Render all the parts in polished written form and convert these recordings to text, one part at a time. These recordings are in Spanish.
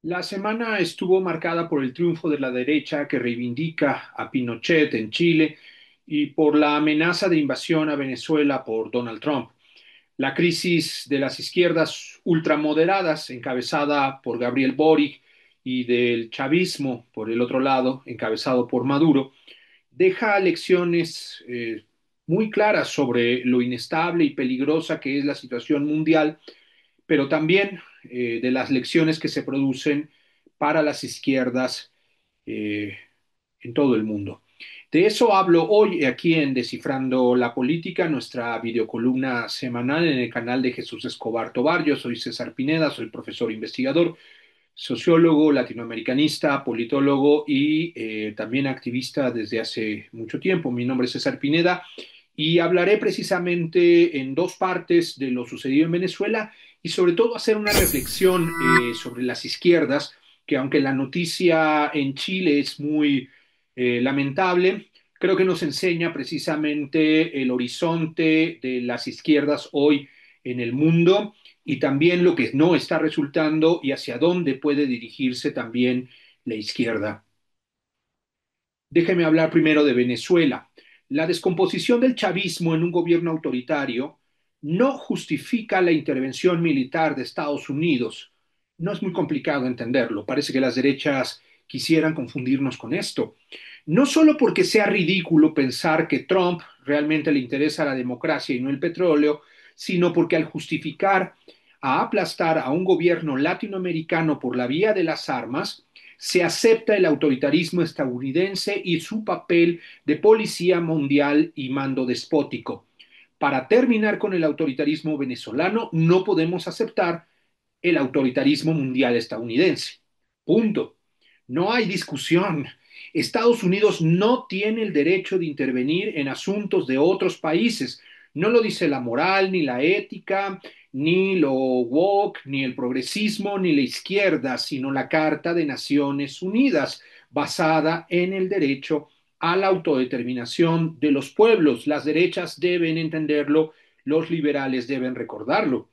La semana estuvo marcada por el triunfo de la derecha que reivindica a Pinochet en Chile y por la amenaza de invasión a Venezuela por Donald Trump. La crisis de las izquierdas ultramoderadas, encabezada por Gabriel Boric, y del chavismo, por el otro lado, encabezado por Maduro, deja lecciones muy claras sobre lo inestable y peligrosa que es la situación mundial, pero también de las lecciones que se producen para las izquierdas eh, en todo el mundo. De eso hablo hoy aquí en Descifrando la Política, nuestra videocolumna semanal en el canal de Jesús Escobar Tobar. Yo soy César Pineda, soy profesor investigador, sociólogo, latinoamericanista, politólogo y también activista desde hace mucho tiempo. Mi nombre es César Pineda y hablaré precisamente en dos partes de lo sucedido en Venezuela y sobre todo hacer una reflexión sobre las izquierdas, que aunque la noticia en Chile es muy lamentable, creo que nos enseña precisamente el horizonte de las izquierdas hoy en el mundo y también lo que no está resultando y hacia dónde puede dirigirse también la izquierda. Déjeme hablar primero de Venezuela. La descomposición del chavismo en un gobierno autoritario no justifica la intervención militar de Estados Unidos. No es muy complicado entenderlo. Parece que las derechas quisieran confundirnos con esto. No solo porque sea ridículo pensar que Trump realmente le interesa la democracia y no el petróleo, sino porque al justificar a aplastar a un gobierno latinoamericano por la vía de las armas, se acepta el autoritarismo estadounidense y su papel de policía mundial y mando despótico. Para terminar con el autoritarismo venezolano, no podemos aceptar el autoritarismo mundial estadounidense. Punto. No hay discusión. Estados Unidos no tiene el derecho de intervenir en asuntos de otros países. No lo dice la moral, ni la ética, ni lo woke, ni el progresismo, ni la izquierda, sino la Carta de Naciones Unidas, basada en el derecho a la autodeterminación de los pueblos. Las derechas deben entenderlo, los liberales deben recordarlo.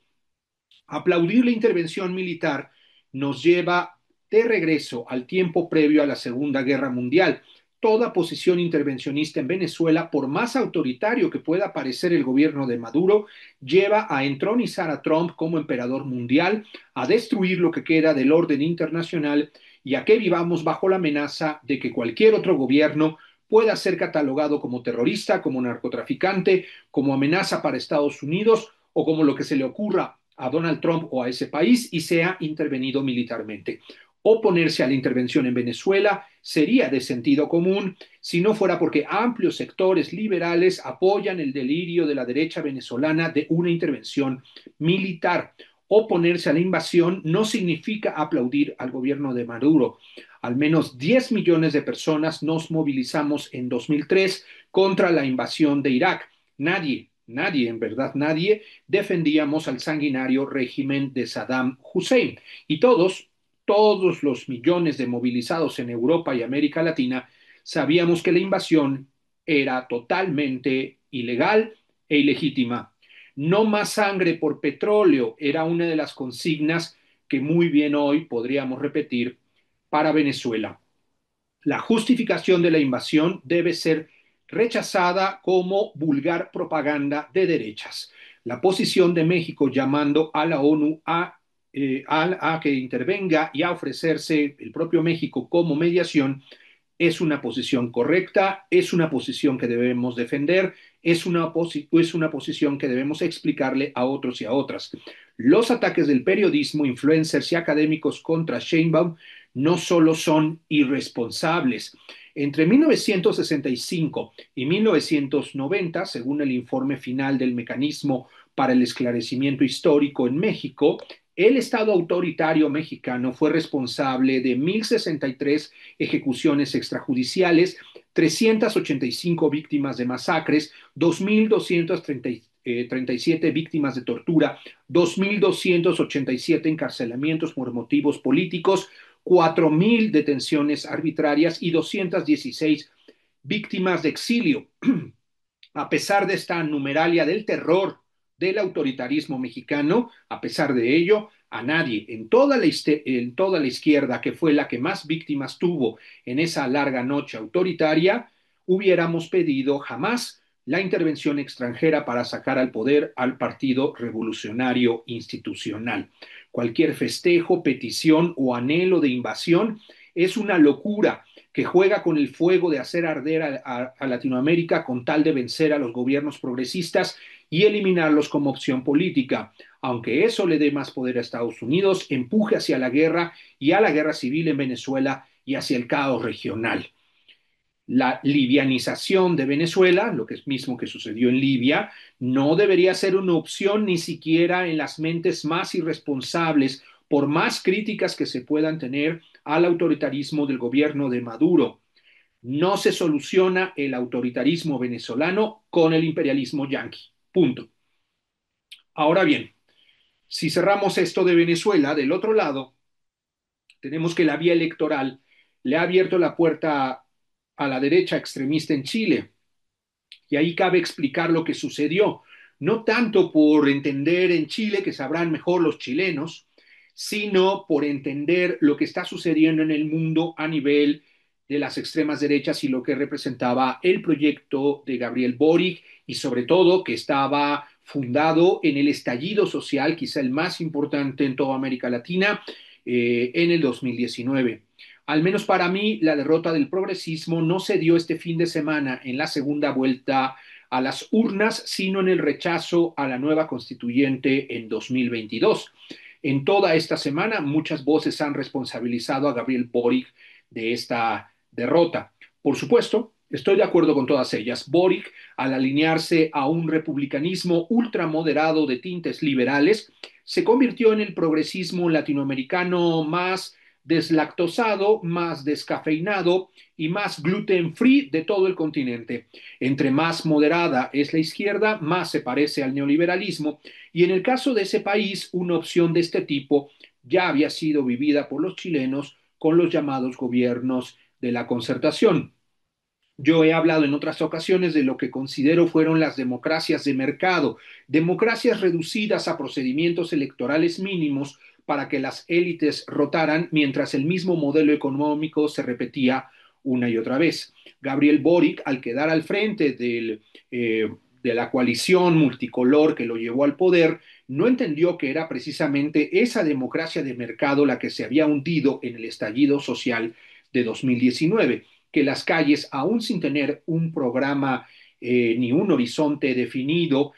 Aplaudir la intervención militar nos lleva de regreso al tiempo previo a la Segunda Guerra Mundial. Toda posición intervencionista en Venezuela, por más autoritario que pueda parecer el gobierno de Maduro, lleva a entronizar a Trump como emperador mundial, a destruir lo que queda del orden internacional y a que vivamos bajo la amenaza de que cualquier otro gobierno pueda ser catalogado como terrorista, como narcotraficante, como amenaza para Estados Unidos o como lo que se le ocurra a Donald Trump o a ese país y sea intervenido militarmente. Oponerse a la intervención en Venezuela sería de sentido común si no fuera porque amplios sectores liberales apoyan el delirio de la derecha venezolana de una intervención militar. Oponerse a la invasión no significa aplaudir al gobierno de Maduro. Al menos 10 millones de personas nos movilizamos en 2003 contra la invasión de Irak. Nadie, en verdad nadie, defendíamos al sanguinario régimen de Saddam Hussein. Y todos los millones de movilizados en Europa y América Latina sabíamos que la invasión era totalmente ilegal e ilegítima. No más sangre por petróleo era una de las consignas que muy bien hoy podríamos repetir para Venezuela. La justificación de la invasión debe ser rechazada como vulgar propaganda de derechas. La posición de México llamando a la ONU a que intervenga y a ofrecerse el propio México como mediación es una posición correcta, es una posición que debemos defender, es una posición que debemos explicarle a otros y a otras. Los ataques del periodismo, influencers y académicos contra Sheinbaum no solo son irresponsables. Entre 1965 y 1990, según el informe final del Mecanismo para el Esclarecimiento Histórico en México, el Estado autoritario mexicano fue responsable de 1.063 ejecuciones extrajudiciales, 385 víctimas de masacres, 2.237 víctimas de tortura, 2.287 encarcelamientos por motivos políticos, 4.000 detenciones arbitrarias y 216 víctimas de exilio. A pesar de esta numeralia del terror del autoritarismo mexicano, a pesar de ello, a nadie en toda la izquierda, que fue la que más víctimas tuvo en esa larga noche autoritaria, hubiéramos pedido jamás la intervención extranjera para sacar al poder al Partido Revolucionario Institucional. Cualquier festejo, petición o anhelo de invasión es una locura que juega con el fuego de hacer arder a Latinoamérica con tal de vencer a los gobiernos progresistas y eliminarlos como opción política. Aunque eso le dé más poder a Estados Unidos, empuje hacia la guerra y a la guerra civil en Venezuela y hacia el caos regional. La libianización de Venezuela, lo que es mismo que sucedió en Libia, no debería ser una opción ni siquiera en las mentes más irresponsables, por más críticas que se puedan tener al autoritarismo del gobierno de Maduro. No se soluciona el autoritarismo venezolano con el imperialismo yanqui. Punto. Ahora bien, si cerramos esto de Venezuela, del otro lado, tenemos que la vía electoral le ha abierto la puerta a la derecha extremista en Chile. Y ahí cabe explicar lo que sucedió, no tanto por entender en Chile, que sabrán mejor los chilenos, sino por entender lo que está sucediendo en el mundo a nivel de las extremas derechas y lo que representaba el proyecto de Gabriel Boric y sobre todo que estaba fundado en el estallido social, quizá el más importante en toda América Latina, en el 2019. Al menos para mí, la derrota del progresismo no se dio este fin de semana en la segunda vuelta a las urnas, sino en el rechazo a la nueva constituyente en 2022. En toda esta semana, muchas voces han responsabilizado a Gabriel Boric de esta derrota. Por supuesto, estoy de acuerdo con todas ellas. Boric, al alinearse a un republicanismo ultramoderado de tintes liberales, se convirtió en el progresismo latinoamericano más deslactosado, más descafeinado y más gluten free de todo el continente. Entre más moderada es la izquierda, más se parece al neoliberalismo, y en el caso de ese país, una opción de este tipo ya había sido vivida por los chilenos con los llamados gobiernos de la concertación. Yo he hablado en otras ocasiones de lo que considero fueron las democracias de mercado, democracias reducidas a procedimientos electorales mínimos para que las élites rotaran mientras el mismo modelo económico se repetía una y otra vez. Gabriel Boric, al quedar al frente de la coalición multicolor que lo llevó al poder, no entendió que era precisamente esa democracia de mercado la que se había hundido en el estallido social de 2019, que las calles, aún sin tener un programa ni un horizonte definido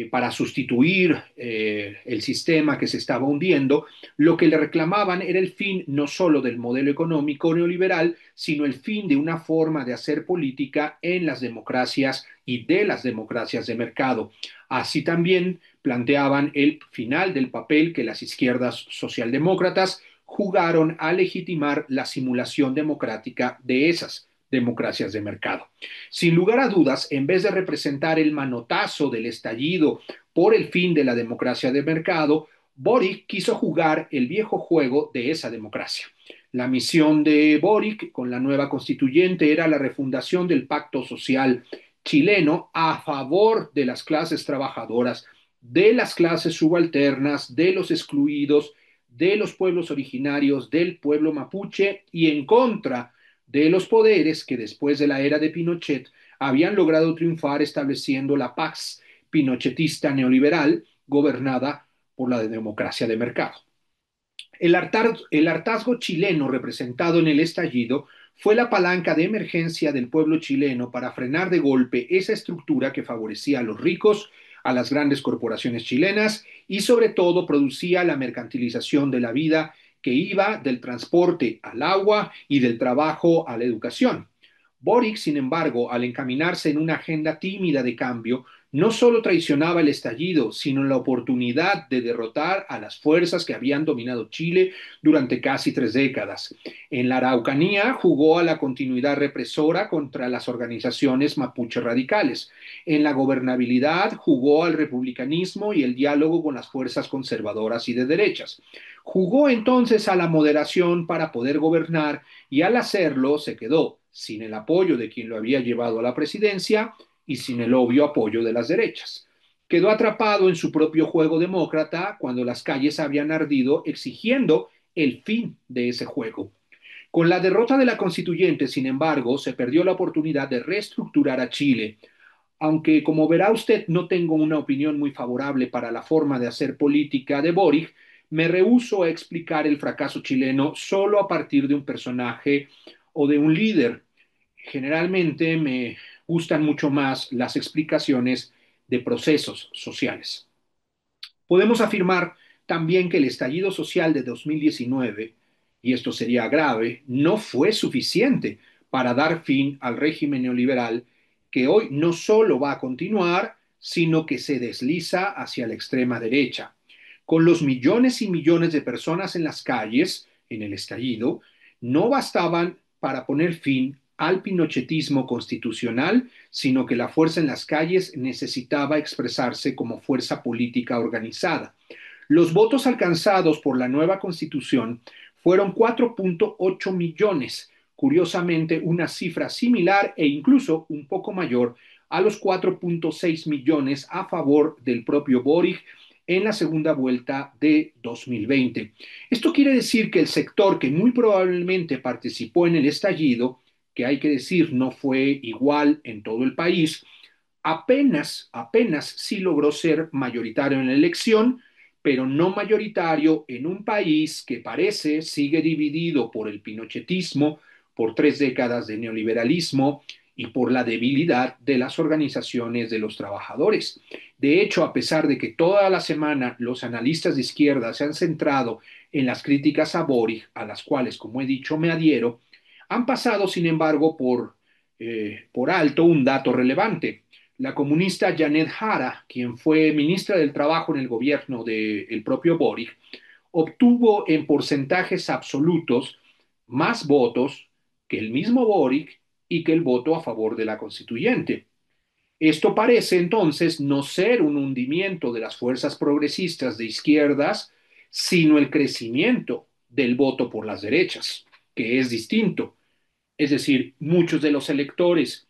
para sustituir el sistema que se estaba hundiendo, lo que le reclamaban era el fin no solo del modelo económico neoliberal, sino el fin de una forma de hacer política en las democracias y de las democracias de mercado. Así también planteaban el final del papel que las izquierdas socialdemócratas jugaron a legitimar la simulación democrática de esas democracias de mercado. Sin lugar a dudas, en vez de representar el manotazo del estallido por el fin de la democracia de mercado, Boric quiso jugar el viejo juego de esa democracia. La misión de Boric con la nueva constituyente era la refundación del pacto social chileno a favor de las clases trabajadoras, de las clases subalternas, de los excluidos, de los pueblos originarios, del pueblo mapuche y en contra de los poderes que después de la era de Pinochet habían logrado triunfar estableciendo la Pax pinochetista neoliberal gobernada por la democracia de mercado. El hartazgo chileno representado en el estallido fue la palanca de emergencia del pueblo chileno para frenar de golpe esa estructura que favorecía a los ricos, a las grandes corporaciones chilenas y sobre todo producía la mercantilización de la vida que iba del transporte al agua y del trabajo a la educación. Boric, sin embargo, al encaminarse en una agenda tímida de cambio, no solo traicionaba el estallido, sino la oportunidad de derrotar a las fuerzas que habían dominado Chile durante casi 3 décadas. En la Araucanía jugó a la continuidad represora contra las organizaciones mapuche radicales. En la gobernabilidad jugó al republicanismo y el diálogo con las fuerzas conservadoras y de derechas. Jugó entonces a la moderación para poder gobernar y al hacerlo se quedó sin el apoyo de quien lo había llevado a la presidencia y sin el obvio apoyo de las derechas. quedó atrapado en su propio juego demócrata cuando las calles habían ardido exigiendo el fin de ese juego. Con la derrota de la constituyente, sin embargo, se perdió la oportunidad de reestructurar a Chile, aunque como verá usted no tengo una opinión muy favorable para la forma de hacer política de Boric, me rehúso a explicar el fracaso chileno solo a partir de un personaje o de un líder. Generalmente me gustan mucho más las explicaciones de procesos sociales. Podemos afirmar también que el estallido social de 2019, y esto sería grave, no fue suficiente para dar fin al régimen neoliberal que hoy no solo va a continuar, sino que se desliza hacia la extrema derecha. Con los millones y millones de personas en las calles, en el estallido, no bastaban para poner fin al pinochetismo constitucional, sino que la fuerza en las calles necesitaba expresarse como fuerza política organizada. Los votos alcanzados por la nueva constitución fueron 4.8 millones, curiosamente una cifra similar e incluso un poco mayor a los 4.6 millones a favor del propio Boric en la segunda vuelta de 2020. Esto quiere decir que el sector que muy probablemente participó en el estallido, que hay que decir no fue igual en todo el país, apenas sí logró ser mayoritario en la elección, pero no mayoritario en un país que parece sigue dividido por el pinochetismo, por 3 décadas de neoliberalismo y por la debilidad de las organizaciones de los trabajadores. De hecho, a pesar de que toda la semana los analistas de izquierda se han centrado en las críticas a Boric, a las cuales, como he dicho, me adhiero, han pasado, sin embargo, por alto un dato relevante. La comunista Janet Jara, quien fue ministra del Trabajo en el gobierno del propio Boric, obtuvo en porcentajes absolutos más votos que el mismo Boric y que el voto a favor de la constituyente. Esto parece entonces no ser un hundimiento de las fuerzas progresistas de izquierdas, sino el crecimiento del voto por las derechas, que es distinto. Es decir, muchos de los electores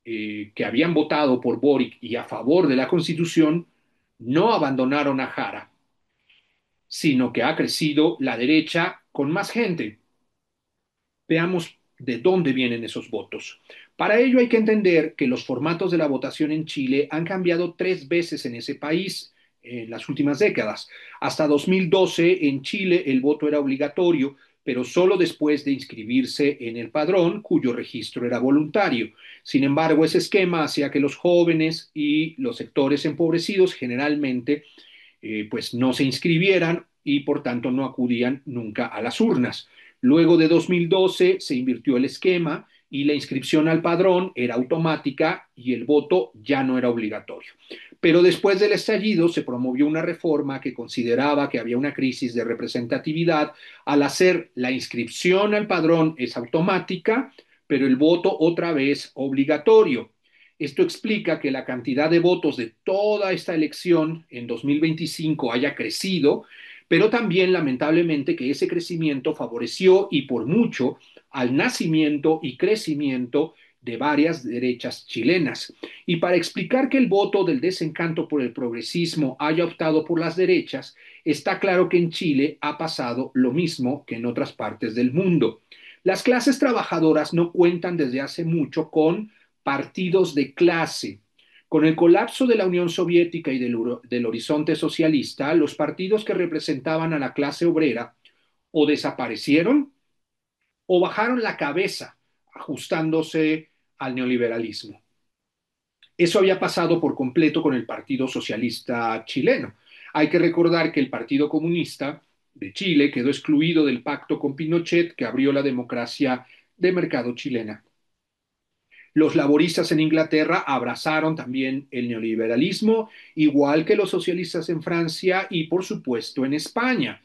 que habían votado por Boric y a favor de la Constitución no abandonaron a Jara, sino que ha crecido la derecha con más gente. Veamos de dónde vienen esos votos. Para ello hay que entender que los formatos de la votación en Chile han cambiado 3 veces en ese país en las últimas décadas. Hasta 2012 en Chile el voto era obligatorio, pero solo después de inscribirse en el padrón, cuyo registro era voluntario. Sin embargo, ese esquema hacía que los jóvenes y los sectores empobrecidos generalmente pues no se inscribieran y por tanto no acudían nunca a las urnas. Luego de 2012 se invirtió el esquema y la inscripción al padrón era automática y el voto ya no era obligatorio. Pero después del estallido se promovió una reforma que consideraba que había una crisis de representatividad al hacer la inscripción al padrón es automática, pero el voto otra vez obligatorio. Esto explica que la cantidad de votos de toda esta elección en 2025 haya crecido, pero también lamentablemente que ese crecimiento favoreció y por mucho al nacimiento y crecimiento de varias derechas chilenas. Y para explicar que el voto del desencanto por el progresismo haya optado por las derechas, está claro que en Chile ha pasado lo mismo que en otras partes del mundo. Las clases trabajadoras no cuentan desde hace mucho con partidos de clase. Con el colapso de la Unión Soviética y del horizonte socialista, los partidos que representaban a la clase obrera o desaparecieron o bajaron la cabeza, ajustándose al neoliberalismo. Eso había pasado por completo con el Partido Socialista chileno. Hay que recordar que el Partido Comunista de Chile quedó excluido del pacto con Pinochet que abrió la democracia de mercado chilena. Los laboristas en Inglaterra abrazaron también el neoliberalismo, igual que los socialistas en Francia y, por supuesto, en España.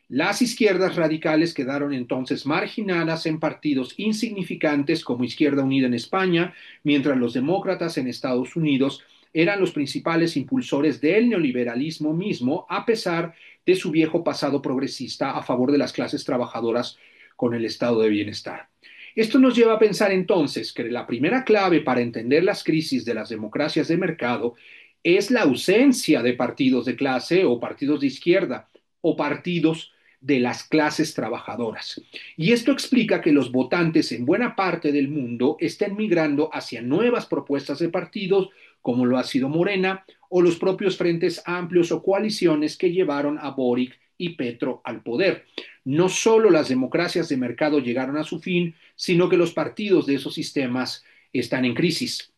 Las izquierdas radicales quedaron entonces marginadas en partidos insignificantes como Izquierda Unida en España, mientras los demócratas en Estados Unidos eran los principales impulsores del neoliberalismo mismo, a pesar de su viejo pasado progresista a favor de las clases trabajadoras con el estado de bienestar. Esto nos lleva a pensar entonces que la primera clave para entender las crisis de las democracias de mercado es la ausencia de partidos de clase o partidos de izquierda o partidos de las clases trabajadoras. Y esto explica que los votantes en buena parte del mundo estén migrando hacia nuevas propuestas de partidos, como lo ha sido Morena, o los propios frentes amplios o coaliciones que llevaron a Boric y Petro al poder. No solo las democracias de mercado llegaron a su fin, sino que los partidos de esos sistemas están en crisis.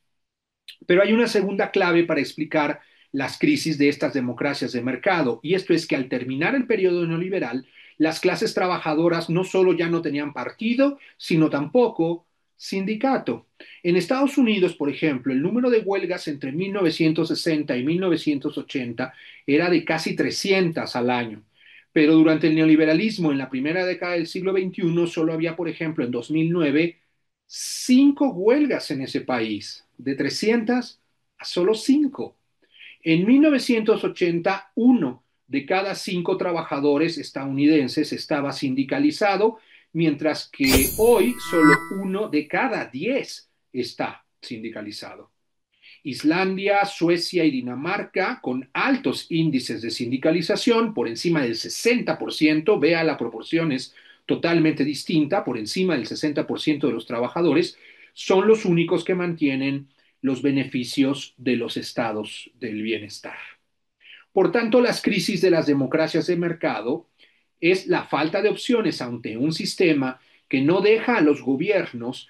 Pero hay una segunda clave para explicar las crisis de estas democracias de mercado, y esto es que al terminar el periodo neoliberal, las clases trabajadoras no solo ya no tenían partido, sino tampoco sindicato. En Estados Unidos, por ejemplo, el número de huelgas entre 1960 y 1980 era de casi 300 al año. Pero durante el neoliberalismo, en la primera década del siglo XXI, solo había, por ejemplo, en 2009, 5 huelgas en ese país, de 300 a solo 5. En 1980, uno de cada 5 trabajadores estadounidenses estaba sindicalizado, mientras que hoy solo uno de cada 10 está sindicalizado. Islandia, Suecia y Dinamarca, con altos índices de sindicalización, por encima del 60%, vea la proporción es totalmente distinta, por encima del 60% de los trabajadores, son los únicos que mantienen los beneficios de los estados del bienestar. Por tanto, las crisis de las democracias de mercado es la falta de opciones ante un sistema que no deja a los gobiernos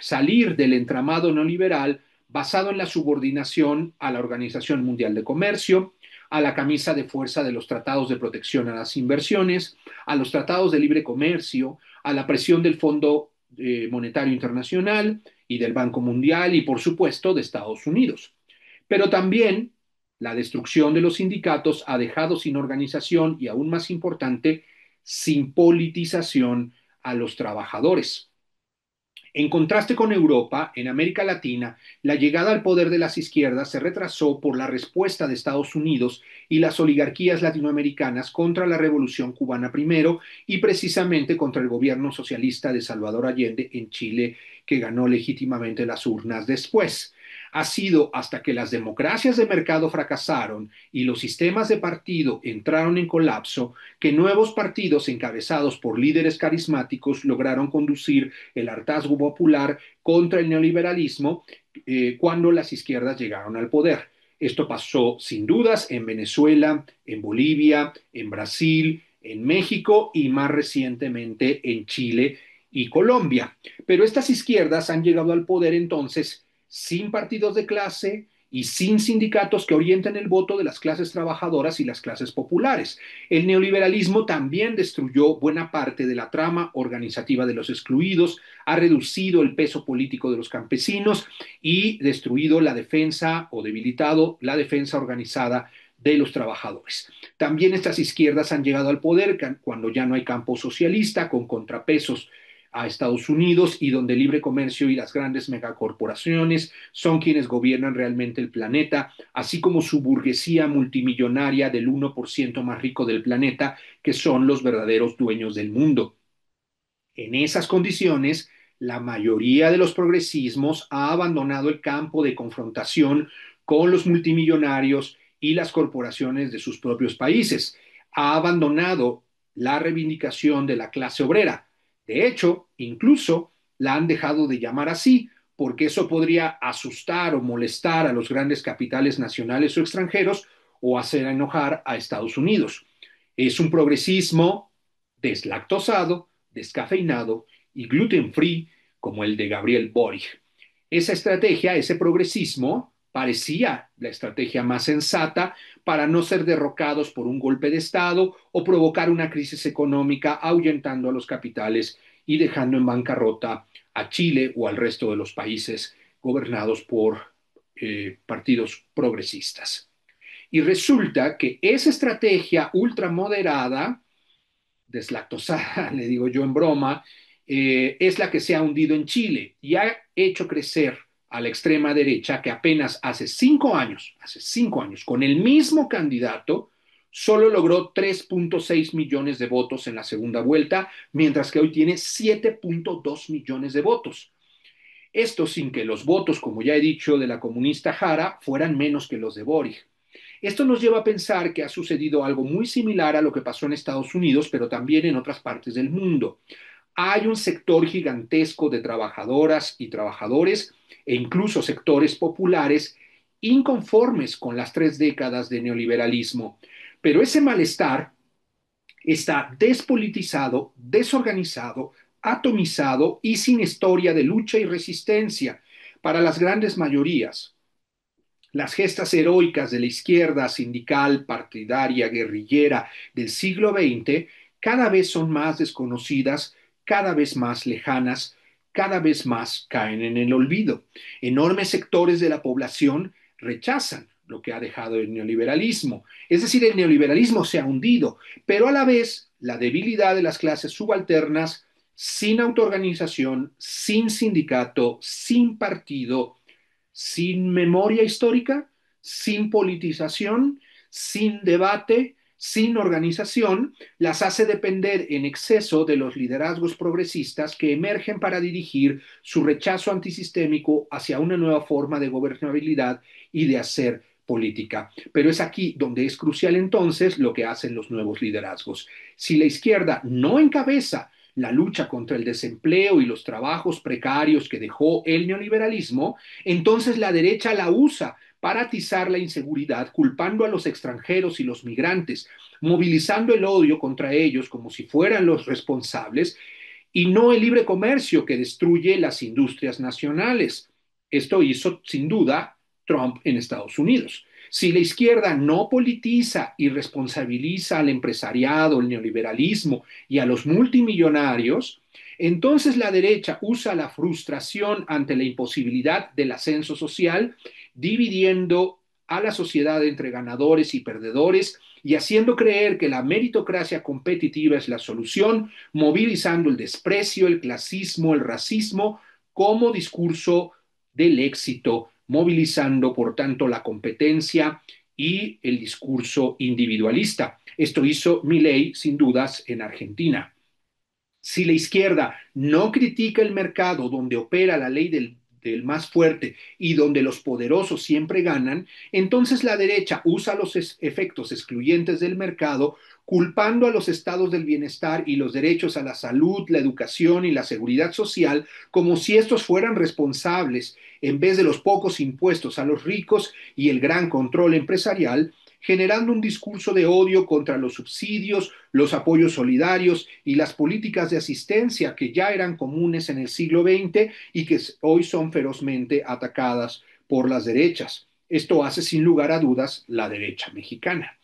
salir del entramado neoliberal basado en la subordinación a la Organización Mundial de Comercio, a la camisa de fuerza de los tratados de protección a las inversiones, a los tratados de libre comercio, a la presión del Fondo Monetario Internacional y del Banco Mundial y, por supuesto, de Estados Unidos. Pero también la destrucción de los sindicatos ha dejado sin organización y, aún más importante, sin politización a los trabajadores. En contraste con Europa, en América Latina, la llegada al poder de las izquierdas se retrasó por la respuesta de Estados Unidos y las oligarquías latinoamericanas contra la Revolución cubana primero y precisamente contra el gobierno socialista de Salvador Allende en Chile, que ganó legítimamente las urnas después. Ha sido hasta que las democracias de mercado fracasaron y los sistemas de partido entraron en colapso que nuevos partidos encabezados por líderes carismáticos lograron conducir el hartazgo popular contra el neoliberalismo cuando las izquierdas llegaron al poder. Esto pasó sin dudas en Venezuela, en Bolivia, en Brasil, en México y más recientemente en Chile y Colombia. Pero estas izquierdas han llegado al poder entonces sin partidos de clase y sin sindicatos que orienten el voto de las clases trabajadoras y las clases populares. El neoliberalismo también destruyó buena parte de la trama organizativa de los excluidos, ha reducido el peso político de los campesinos y destruido la defensa o debilitado la defensa organizada de los trabajadores. También estas izquierdas han llegado al poder cuando ya no hay campo socialista con contrapesos a Estados Unidos y donde el libre comercio y las grandes megacorporaciones son quienes gobiernan realmente el planeta, así como su burguesía multimillonaria del 1% más rico del planeta, que son los verdaderos dueños del mundo. En esas condiciones, la mayoría de los progresismos ha abandonado el campo de confrontación con los multimillonarios y las corporaciones de sus propios países. Ha abandonado la reivindicación de la clase obrera. De hecho, incluso la han dejado de llamar así, porque eso podría asustar o molestar a los grandes capitales nacionales o extranjeros o hacer enojar a Estados Unidos. Es un progresismo deslactosado, descafeinado y gluten free como el de Gabriel Boric. Esa estrategia, ese progresismo, parecía la estrategia más sensata para no ser derrocados por un golpe de Estado o provocar una crisis económica ahuyentando a los capitales y dejando en bancarrota a Chile o al resto de los países gobernados por partidos progresistas. Y resulta que esa estrategia ultramoderada deslactosada, le digo yo en broma, es la que se ha hundido en Chile y ha hecho crecer a la extrema derecha que apenas hace 5 años, con el mismo candidato, solo logró 3.6 millones de votos en la segunda vuelta, mientras que hoy tiene 7.2 millones de votos. Esto sin que los votos, como ya he dicho, de la comunista Jara fueran menos que los de Boric. Esto nos lleva a pensar que ha sucedido algo muy similar a lo que pasó en Estados Unidos, pero también en otras partes del mundo. Hay un sector gigantesco de trabajadoras y trabajadores e incluso sectores populares inconformes con las 3 décadas de neoliberalismo. Pero ese malestar está despolitizado, desorganizado, atomizado y sin historia de lucha y resistencia para las grandes mayorías. Las gestas heroicas de la izquierda sindical, partidaria, guerrillera del siglo XX cada vez son más desconocidas, cada vez más lejanas, cada vez más caen en el olvido. Enormes sectores de la población rechazan lo que ha dejado el neoliberalismo. Es decir, el neoliberalismo se ha hundido, pero a la vez la debilidad de las clases subalternas, sin autoorganización, sin sindicato, sin partido, sin memoria histórica, sin politización, sin debate, sin organización, las hace depender en exceso de los liderazgos progresistas que emergen para dirigir su rechazo antisistémico hacia una nueva forma de gobernabilidad y de hacer política. Pero es aquí donde es crucial entonces lo que hacen los nuevos liderazgos. Si la izquierda no encabeza la lucha contra el desempleo y los trabajos precarios que dejó el neoliberalismo, entonces la derecha la usa para atizar la inseguridad, culpando a los extranjeros y los migrantes, movilizando el odio contra ellos como si fueran los responsables, y no el libre comercio que destruye las industrias nacionales. Esto hizo, sin duda, Trump en Estados Unidos. Si la izquierda no politiza y responsabiliza al empresariado, el neoliberalismo y a los multimillonarios, entonces la derecha usa la frustración ante la imposibilidad del ascenso social, dividiendo a la sociedad entre ganadores y perdedores y haciendo creer que la meritocracia competitiva es la solución, movilizando el desprecio, el clasismo, el racismo como discurso del éxito, movilizando por tanto la competencia y el discurso individualista. Esto hizo Milei sin dudas en Argentina. Si la izquierda no critica el mercado donde opera la ley del más fuerte y donde los poderosos siempre ganan, entonces la derecha usa los efectos excluyentes del mercado, culpando a los estados del bienestar y los derechos a la salud, la educación y la seguridad social como si estos fueran responsables, en vez de los pocos impuestos a los ricos y el gran control empresarial, generando un discurso de odio contra los subsidios, los apoyos solidarios y las políticas de asistencia que ya eran comunes en el siglo XX y que hoy son ferozmente atacadas por las derechas. Esto hace sin lugar a dudas la derecha mexicana.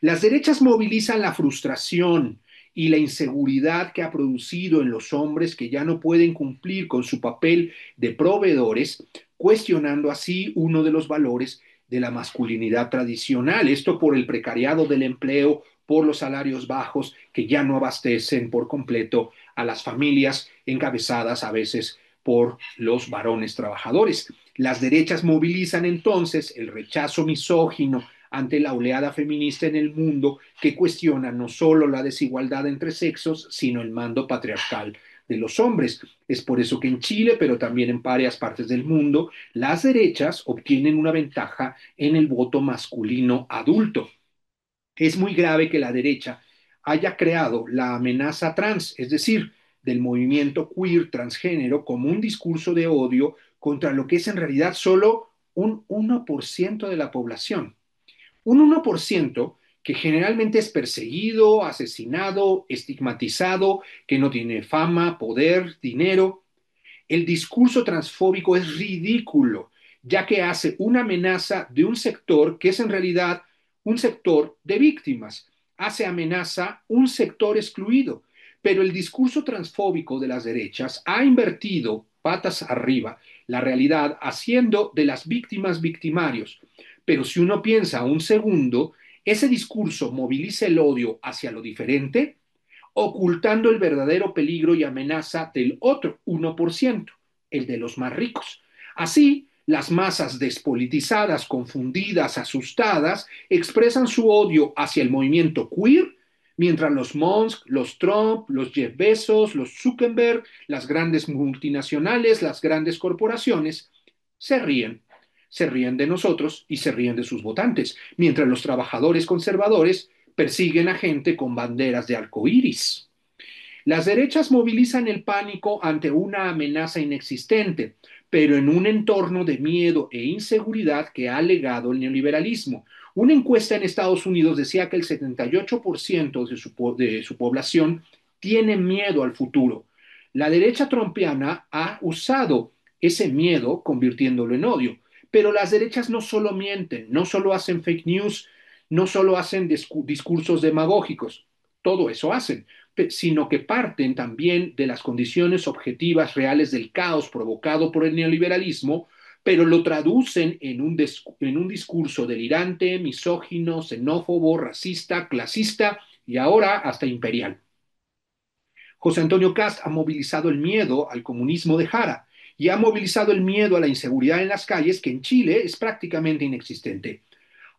Las derechas movilizan la frustración y la inseguridad que ha producido en los hombres que ya no pueden cumplir con su papel de proveedores, cuestionando así uno de los valores de la masculinidad tradicional. Esto por el precariado del empleo, por los salarios bajos que ya no abastecen por completo a las familias encabezadas a veces por los varones trabajadores. Las derechas movilizan entonces el rechazo misógino ante la oleada feminista en el mundo que cuestiona no solo la desigualdad entre sexos, sino el mando patriarcal de los hombres. Es por eso que en Chile, pero también en varias partes del mundo, las derechas obtienen una ventaja en el voto masculino adulto. Es muy grave que la derecha haya creado la amenaza trans, es decir, del movimiento queer transgénero, como un discurso de odio contra lo que es en realidad solo un 1% de la población. Un 1% que generalmente es perseguido, asesinado, estigmatizado, que no tiene fama, poder, dinero. El discurso transfóbico es ridículo, ya que hace una amenaza de un sector que es en realidad un sector de víctimas. Hace amenaza un sector excluido. Pero el discurso transfóbico de las derechas ha invertido patas arriba la realidad, haciendo de las víctimas victimarios. Pero si uno piensa un segundo, ese discurso moviliza el odio hacia lo diferente, ocultando el verdadero peligro y amenaza del otro 1%, el de los más ricos. Así, las masas despolitizadas, confundidas, asustadas, expresan su odio hacia el movimiento queer, Mientras los Musk, los Trump, los Jeff Bezos, los Zuckerberg, las grandes multinacionales, las grandes corporaciones, se ríen. Se ríen de nosotros y se ríen de sus votantes, mientras los trabajadores conservadores persiguen a gente con banderas de arco iris. Las derechas movilizan el pánico ante una amenaza inexistente, pero en un entorno de miedo e inseguridad que ha legado el neoliberalismo. Una encuesta en Estados Unidos decía que el 78% de su población tiene miedo al futuro. La derecha trumpiana ha usado ese miedo convirtiéndolo en odio, pero las derechas no solo mienten, no solo hacen fake news, no solo hacen discursos demagógicos, todo eso hacen, sino que parten también de las condiciones objetivas reales del caos provocado por el neoliberalismo, pero lo traducen en un discurso delirante, misógino, xenófobo, racista, clasista y ahora hasta imperial. José Antonio Cast ha movilizado el miedo al comunismo de Jara y ha movilizado el miedo a la inseguridad en las calles, que en Chile es prácticamente inexistente.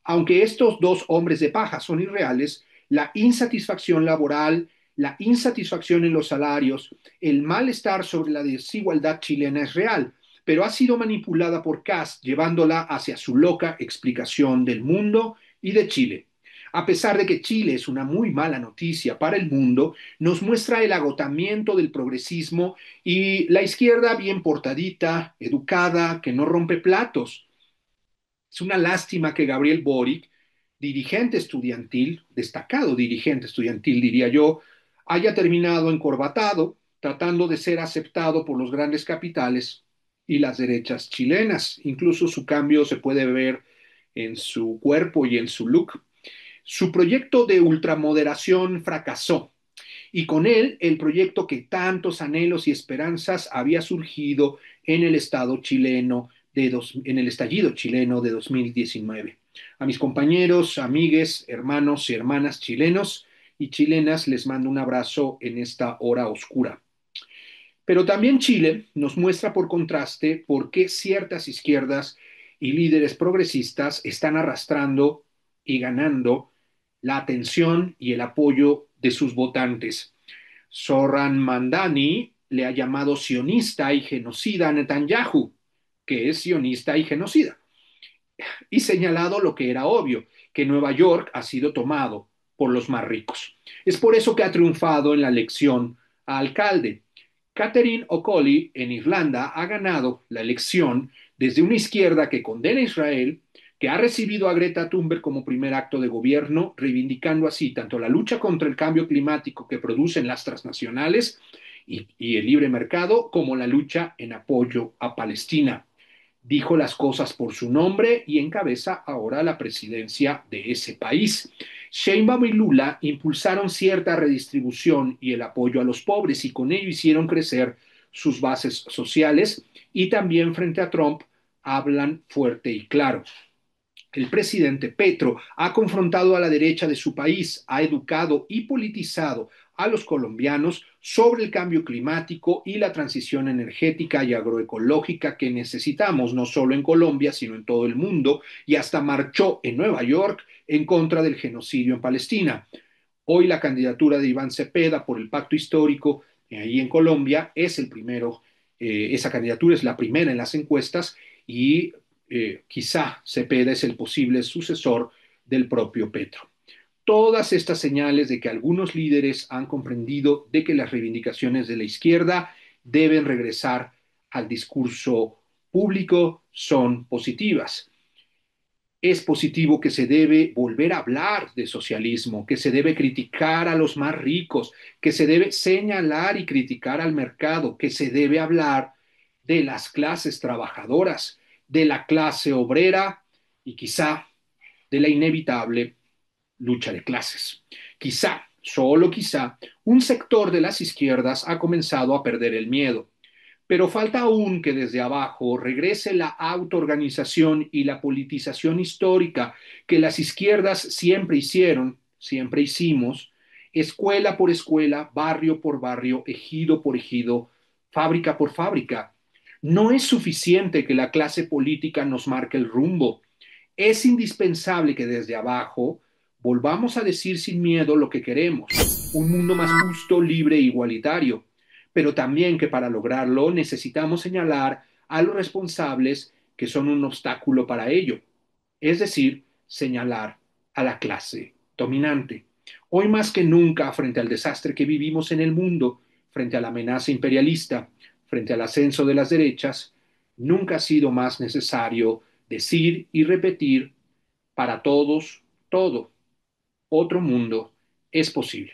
Aunque estos dos hombres de paja son irreales, la insatisfacción laboral, la insatisfacción en los salarios, el malestar sobre la desigualdad chilena es real, pero ha sido manipulada por Kast, llevándola hacia su loca explicación del mundo y de Chile. A pesar de que Chile es una muy mala noticia para el mundo, nos muestra el agotamiento del progresismo y la izquierda bien portadita, educada, que no rompe platos. Es una lástima que Gabriel Boric, dirigente estudiantil, destacado dirigente estudiantil, diría yo, haya terminado encorbatado, tratando de ser aceptado por los grandes capitales y las derechas chilenas. Incluso su cambio se puede ver en su cuerpo y en su look. Su proyecto de ultramoderación fracasó y con él el proyecto que tantos anhelos y esperanzas había surgido en el Estado chileno en el estallido chileno de 2019. A mis compañeros, amigues, hermanos y hermanas chilenos y chilenas les mando un abrazo en esta hora oscura. Pero también Chile nos muestra por contraste por qué ciertas izquierdas y líderes progresistas están arrastrando y ganando la atención y el apoyo de sus votantes. Zoran Mandani le ha llamado sionista y genocida a Netanyahu, que es sionista y genocida, y señalado lo que era obvio, que Nueva York ha sido tomado por los más ricos. Es por eso que ha triunfado en la elección a alcalde. Catherine O'Colly en Irlanda ha ganado la elección desde una izquierda que condena a Israel, que ha recibido a Greta Thunberg como primer acto de gobierno, reivindicando así tanto la lucha contra el cambio climático que producen las transnacionales y el libre mercado, como la lucha en apoyo a Palestina. Dijo las cosas por su nombre y encabeza ahora la presidencia de ese país. Sheinbaum y Lula impulsaron cierta redistribución y el apoyo a los pobres y con ello hicieron crecer sus bases sociales y también frente a Trump hablan fuerte y claro. El presidente Petro ha confrontado a la derecha de su país, ha educado y politizado a los colombianos sobre el cambio climático y la transición energética y agroecológica que necesitamos, no solo en Colombia, sino en todo el mundo, y hasta marchó en Nueva York en contra del genocidio en Palestina. Hoy la candidatura de Iván Cepeda por el pacto histórico ahí en Colombia es el primero, esa candidatura es la primera en las encuestas y quizá Cepeda es el posible sucesor del propio Petro. Todas estas señales de que algunos líderes han comprendido de que las reivindicaciones de la izquierda deben regresar al discurso público son positivas. Es positivo que se debe volver a hablar de socialismo, que se debe criticar a los más ricos, que se debe señalar y criticar al mercado, que se debe hablar de las clases trabajadoras, de la clase obrera y quizá de la inevitable lucha de clases. Quizá, solo quizá, un sector de las izquierdas ha comenzado a perder el miedo. Pero falta aún que desde abajo regrese la autoorganización y la politización histórica que las izquierdas siempre hicieron, siempre hicimos, escuela por escuela, barrio por barrio, ejido por ejido, fábrica por fábrica. No es suficiente que la clase política nos marque el rumbo. Es indispensable que desde abajo Volvamos a decir sin miedo lo que queremos, un mundo más justo, libre e igualitario, pero también que para lograrlo necesitamos señalar a los responsables que son un obstáculo para ello, es decir, señalar a la clase dominante. Hoy más que nunca, frente al desastre que vivimos en el mundo, frente a la amenaza imperialista, frente al ascenso de las derechas, nunca ha sido más necesario decir y repetir para todos, todo, otro mundo es posible.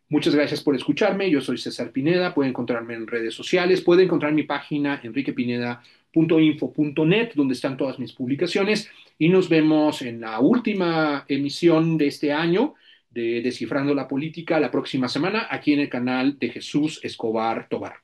Muchas gracias por escucharme. Yo soy César Pineda. Puede encontrarme en redes sociales. Puede encontrar mi página enriquepineda.info.net, donde están todas mis publicaciones. Y nos vemos en la última emisión de este año de Descifrando la Política la próxima semana aquí en el canal de Jesús Escobar Tobar.